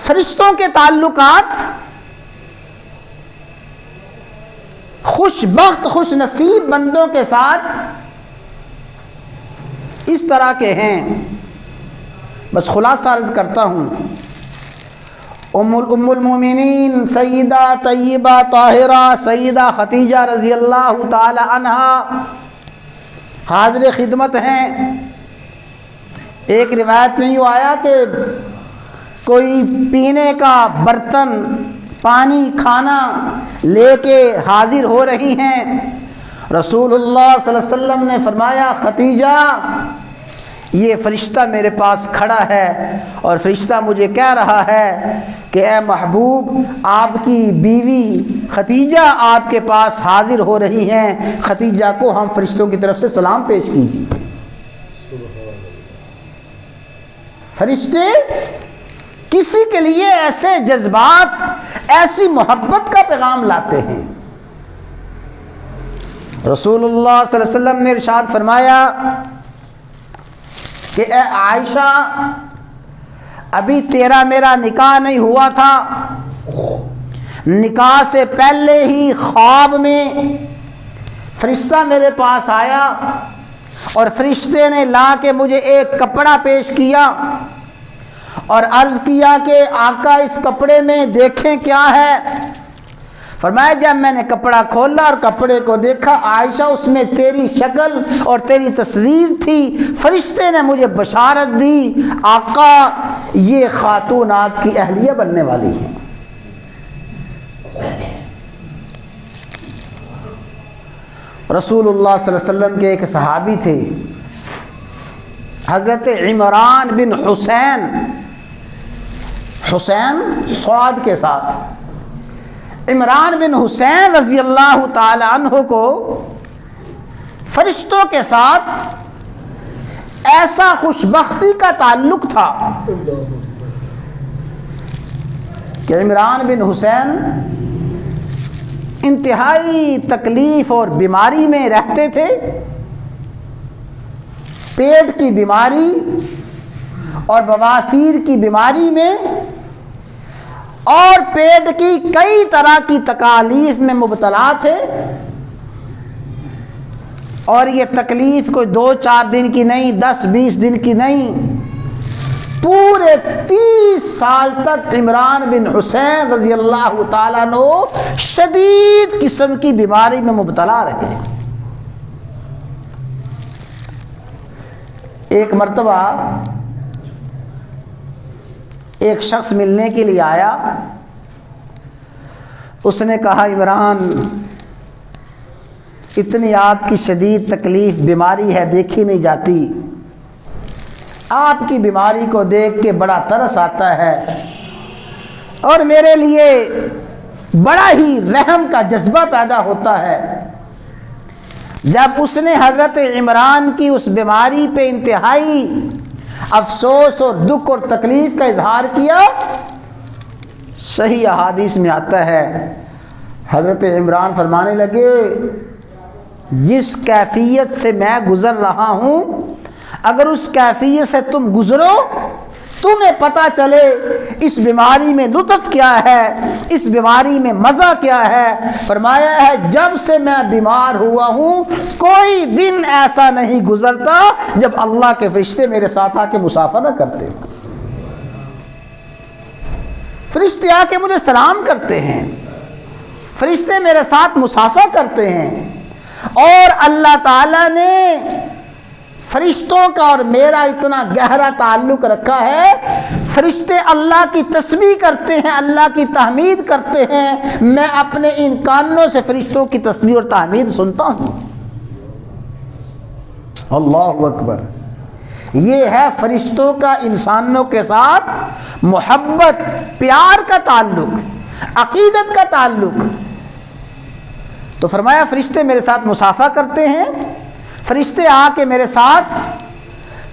فرشتوں کے تعلقات خوش بخت خوش نصیب بندوں کے ساتھ اس طرح کے ہیں. بس خلاصہ عرض کرتا ہوں. ام المومنین سیدہ طیبہ طاہرہ سیدہ خدیجہ رضی اللہ تعالی عنہا حاضر خدمت ہیں. ایک روایت میں یوں آیا کہ کوئی پینے کا برتن، پانی، کھانا لے کے حاضر ہو رہی ہیں. رسول اللہ صلی اللہ علیہ وسلم نے فرمایا خدیجہ یہ فرشتہ میرے پاس کھڑا ہے اور فرشتہ مجھے کہہ رہا ہے کہ اے محبوب آپ کی بیوی خدیجہ آپ کے پاس حاضر ہو رہی ہیں، خدیجہ کو ہم فرشتوں کی طرف سے سلام پیش کیجیے. فرشتے کسی کے لیے ایسے جذبات، ایسی محبت کا پیغام لاتے ہیں. رسول اللہ صلی اللہ علیہ وسلم نے ارشاد فرمایا کہ اے عائشہ ابھی تیرا میرا نکاح نہیں ہوا تھا، نکاح سے پہلے ہی خواب میں فرشتہ میرے پاس آیا اور فرشتے نے لا کے مجھے ایک کپڑا پیش کیا اور عرض کیا کہ آقا اس کپڑے میں دیکھیں کیا ہے. فرمایا جب میں نے کپڑا کھولا اور کپڑے کو دیکھا عائشہ اس میں تیری شکل اور تیری تصویر تھی. فرشتے نے مجھے بشارت دی آقا یہ خاتون آپ کی اہلیہ بننے والی ہے. رسول اللہ صلی اللہ علیہ وسلم کے ایک صحابی تھے حضرت عمران بن حسین سعد کے ساتھ. عمران بن حسین رضی اللہ تعالی عنہ کو فرشتوں کے ساتھ ایسا خوشبختی کا تعلق تھا کہ عمران بن حسین انتہائی تکلیف اور بیماری میں رہتے تھے. پیٹ کی بیماری اور بواسیر کی بیماری میں اور پیٹ کی کئی طرح کی تکالیف میں مبتلا تھے. اور یہ تکلیف کوئی 2-4 دن کی نہیں، 10-20 دن کی نہیں، پورے 30 سال تک عمران بن حسین رضی اللہ تعالیٰ عنہ شدید قسم کی بیماری میں مبتلا رہے. ایک مرتبہ ایک شخص ملنے کے لیے آیا. اس نے کہا عمران اتنی آپ کی شدید تکلیف بیماری ہے دیکھی نہیں جاتی، آپ کی بیماری کو دیکھ کے بڑا ترس آتا ہے اور میرے لیے بڑا ہی رحم کا جذبہ پیدا ہوتا ہے. جب اس نے حضرت عمران کی اس بیماری پہ انتہائی افسوس اور دکھ اور تکلیف کا اظہار کیا، صحیح احادیث میں آتا ہے حضرت عمران فرمانے لگے جس کیفیت سے میں گزر رہا ہوں اگر اس کیفیت سے تم گزرو تمہیں پتہ چلے اس بیماری میں لطف کیا ہے، اس بیماری میں مزہ کیا ہے. فرمایا ہے جب سے میں بیمار ہوا ہوں کوئی دن ایسا نہیں گزرتا جب اللہ کے فرشتے میرے ساتھ آ کے مسافہ نہ کرتے. فرشتے آ کے مجھے سلام کرتے ہیں، فرشتے میرے ساتھ مسافہ کرتے ہیں. اور اللہ تعالیٰ نے فرشتوں کا اور میرا اتنا گہرا تعلق رکھا ہے، فرشتے اللہ کی تسبیح کرتے ہیں، اللہ کی تحمید کرتے ہیں، میں اپنے ان کانوں سے فرشتوں کی تسبیح اور تحمید سنتا ہوں. اللہ اکبر. یہ ہے فرشتوں کا انسانوں کے ساتھ محبت، پیار کا تعلق، عقیدت کا تعلق. تو فرمایا فرشتے میرے ساتھ مسافہ کرتے ہیں، فرشتے آ کے میرے ساتھ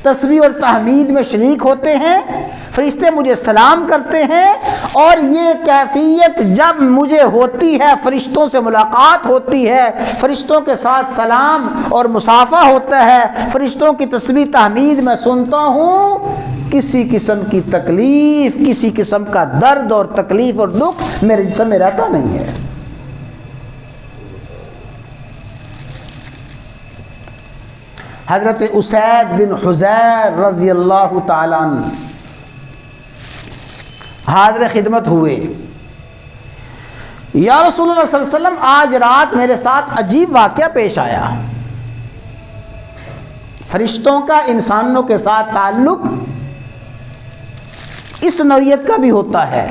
تسبیح اور تحمید میں شریک ہوتے ہیں، فرشتے مجھے سلام کرتے ہیں. اور یہ کیفیت جب مجھے ہوتی ہے، فرشتوں سے ملاقات ہوتی ہے، فرشتوں کے ساتھ سلام اور مصافحہ ہوتا ہے، فرشتوں کی تسبیح تحمید میں سنتا ہوں، کسی قسم کی تکلیف، کسی قسم کا درد اور تکلیف اور دکھ میرے جسم میں رہتا نہیں ہے۔ حضرت اسید بن حضیر رضی اللہ تعالیٰ عنہ حاضر خدمت ہوئے، یا رسول اللہ صلی اللہ علیہ وسلم آج رات میرے ساتھ عجیب واقعہ پیش آیا۔ فرشتوں کا انسانوں کے ساتھ تعلق اس نوعیت کا بھی ہوتا ہے۔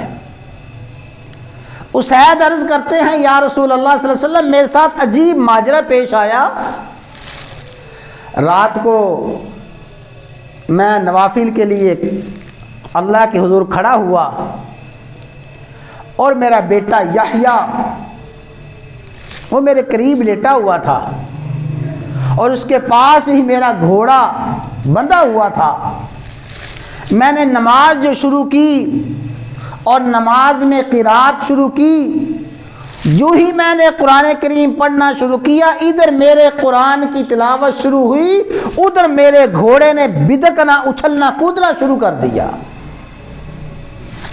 اسید عرض کرتے ہیں یا رسول اللہ صلی اللہ علیہ وسلم میرے ساتھ عجیب ماجرا پیش آیا، رات کو میں نوافل کے لیے اللہ کے حضور کھڑا ہوا اور میرا بیٹا یحییٰ وہ میرے قریب لیٹا ہوا تھا اور اس کے پاس ہی میرا گھوڑا بندھا ہوا تھا۔ میں نے نماز جو شروع کی اور نماز میں قرات شروع کی، جو ہی میں نے قرآن کریم پڑھنا شروع کیا، ادھر میرے قرآن کی تلاوت شروع ہوئی، ادھر میرے گھوڑے نے بدکنا اچھلنا کودنا شروع کر دیا۔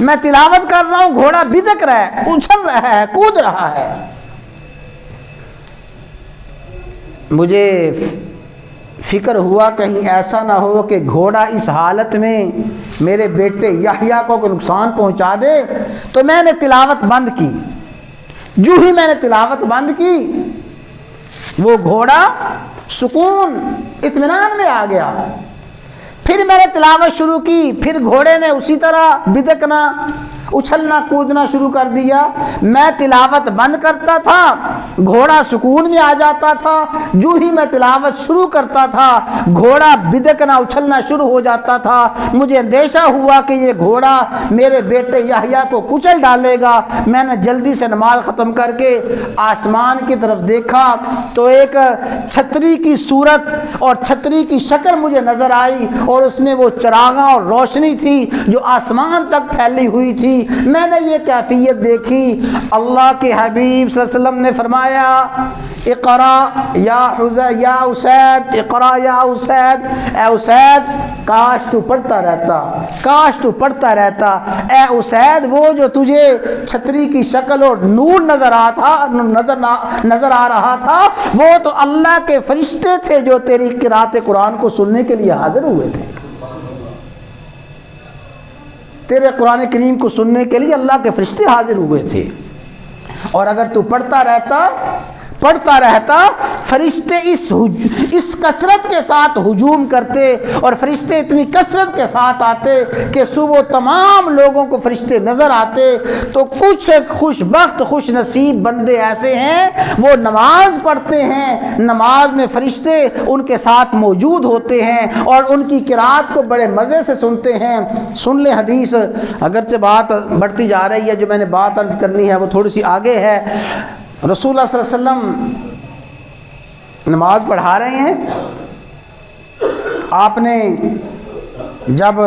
میں تلاوت کر رہا ہوں، گھوڑا بدک رہا ہے، اچھل رہا ہے، کود رہا ہے۔ مجھے فکر ہوا کہیں ایسا نہ ہو کہ گھوڑا اس حالت میں میرے بیٹے یحییٰ کو کوئی نقصان پہنچا دے، تو میں نے تلاوت بند کی۔ جو ہی میں نے تلاوت بند کی، وہ گھوڑا سکون اطمینان میں آ گیا۔ پھر میں نے تلاوت شروع کی، پھر گھوڑے نے اسی طرح بدکنا اچھلنا کودنا شروع کر دیا۔ میں تلاوت بند کرتا تھا، گھوڑا سکون میں آ جاتا تھا۔ جو ہی میں تلاوت شروع کرتا تھا، گھوڑا بدکنا اچھلنا شروع ہو جاتا تھا۔ مجھے اندیشہ ہوا کہ یہ گھوڑا میرے بیٹے یحییٰ کو کچل ڈالے گا۔ میں نے جلدی سے نماز ختم کر کے آسمان کی طرف دیکھا تو ایک چھتری کی صورت اور چھتری کی شکل مجھے نظر آئی، اور اس میں وہ چراغاں اور روشنی تھی جو آسمان تک پھیلی ہوئی تھی۔ میں نے یہ کیفیت دیکھی۔ اللہ کے حبیب صلی اللہ علیہ وسلم نے فرمایا اقرا یا اسید، اقرا یا اسید، اے اسید کاش تو پڑھتا رہتا، کاش تو پڑھتا رہتا۔ اے اسید وہ جو تجھے چھتری کی شکل اور نور نظر آ رہا تھا، وہ تو اللہ کے فرشتے تھے جو تیری قرات قرآن کو سننے کے لیے حاضر ہوئے تھے۔ تیرے قرآن کریم کو سننے کے لیے اللہ کے فرشتے حاضر ہوئے تھے، اور اگر تو پڑھتا رہتا فرشتے اس کثرت کے ساتھ ہجوم کرتے، اور فرشتے اتنی کثرت کے ساتھ آتے کہ صبح تمام لوگوں کو فرشتے نظر آتے۔ تو کچھ خوش بخت خوش نصیب بندے ایسے ہیں وہ نماز پڑھتے ہیں، نماز میں فرشتے ان کے ساتھ موجود ہوتے ہیں اور ان کی قرات کو بڑے مزے سے سنتے ہیں۔ سن لیں حدیث، اگرچہ بات بڑھتی جا رہی ہے، جو میں نے بات عرض کرنی ہے وہ تھوڑی سی آگے ہے۔ رسول اللہ صلی اللہ علیہ وسلم نماز پڑھا رہے ہیں، آپ نے جب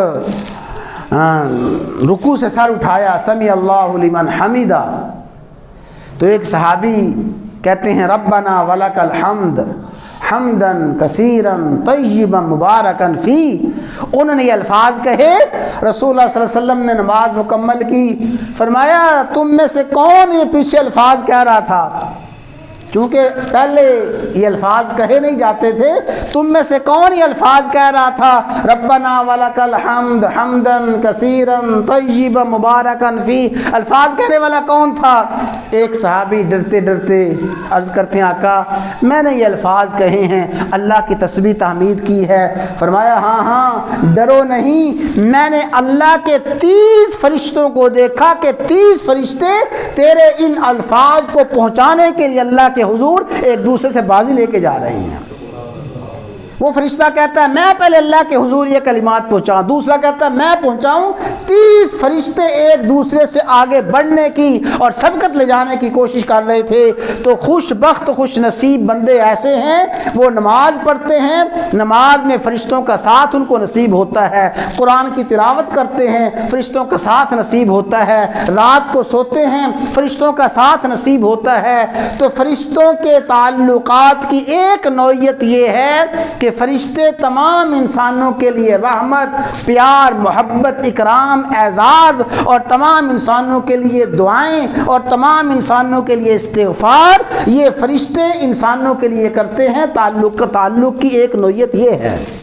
رکوع سے سر اٹھایا سمیع اللہ لمن حمیدہ، تو ایک صحابی کہتے ہیں ربنا ولک الحمد حمدا کثیرا طیبا مبارکا فی۔ انہوں نے یہ الفاظ کہے، رسول اللہ صلی اللہ علیہ وسلم نے نماز مکمل کی، فرمایا تم میں سے کون یہ پیچھے الفاظ کہہ رہا تھا؟ کیونکہ پہلے یہ الفاظ کہے نہیں جاتے تھے، تم میں سے کون یہ الفاظ کہہ رہا تھا ربنا ولک الحمد حمدا کثیرا طیبا مبارکا فی؟ الفاظ کہنے والا کون تھا؟ ایک صحابی ڈرتے ڈرتے عرض کرتے ہیں آقا میں نے یہ الفاظ کہے ہیں، اللہ کی تسبیح تحمید کی ہے۔ فرمایا ہاں ڈرو نہیں، میں نے اللہ کے 30 فرشتوں کو دیکھا کہ 30 فرشتے تیرے ان الفاظ کو پہنچانے کے لیے اللہ کے حضور ایک دوسرے سے بازی لے کے جا رہے ہیں۔ وہ فرشتہ کہتا ہے میں پہلے اللہ کے حضور یہ کلمات پہنچاؤں، دوسرا کہتا ہے میں پہنچاؤں۔ 30 فرشتے ایک دوسرے سے آگے بڑھنے کی اور سبقت لے جانے کی کوشش کر رہے تھے۔ تو خوش بخت خوش نصیب بندے ایسے ہیں وہ نماز پڑھتے ہیں، نماز میں فرشتوں کا ساتھ ان کو نصیب ہوتا ہے، قرآن کی تلاوت کرتے ہیں فرشتوں کا ساتھ نصیب ہوتا ہے، رات کو سوتے ہیں فرشتوں کا ساتھ نصیب ہوتا ہے۔ تو فرشتوں کے تعلقات کی ایک نوعیت یہ ہے کہ فرشتے تمام انسانوں کے لیے رحمت، پیار، محبت، اکرام، اعزاز، اور تمام انسانوں کے لیے دعائیں اور تمام انسانوں کے لیے استغفار، یہ فرشتے انسانوں کے لیے کرتے ہیں۔ تعلق کی ایک نوعیت یہ ہے۔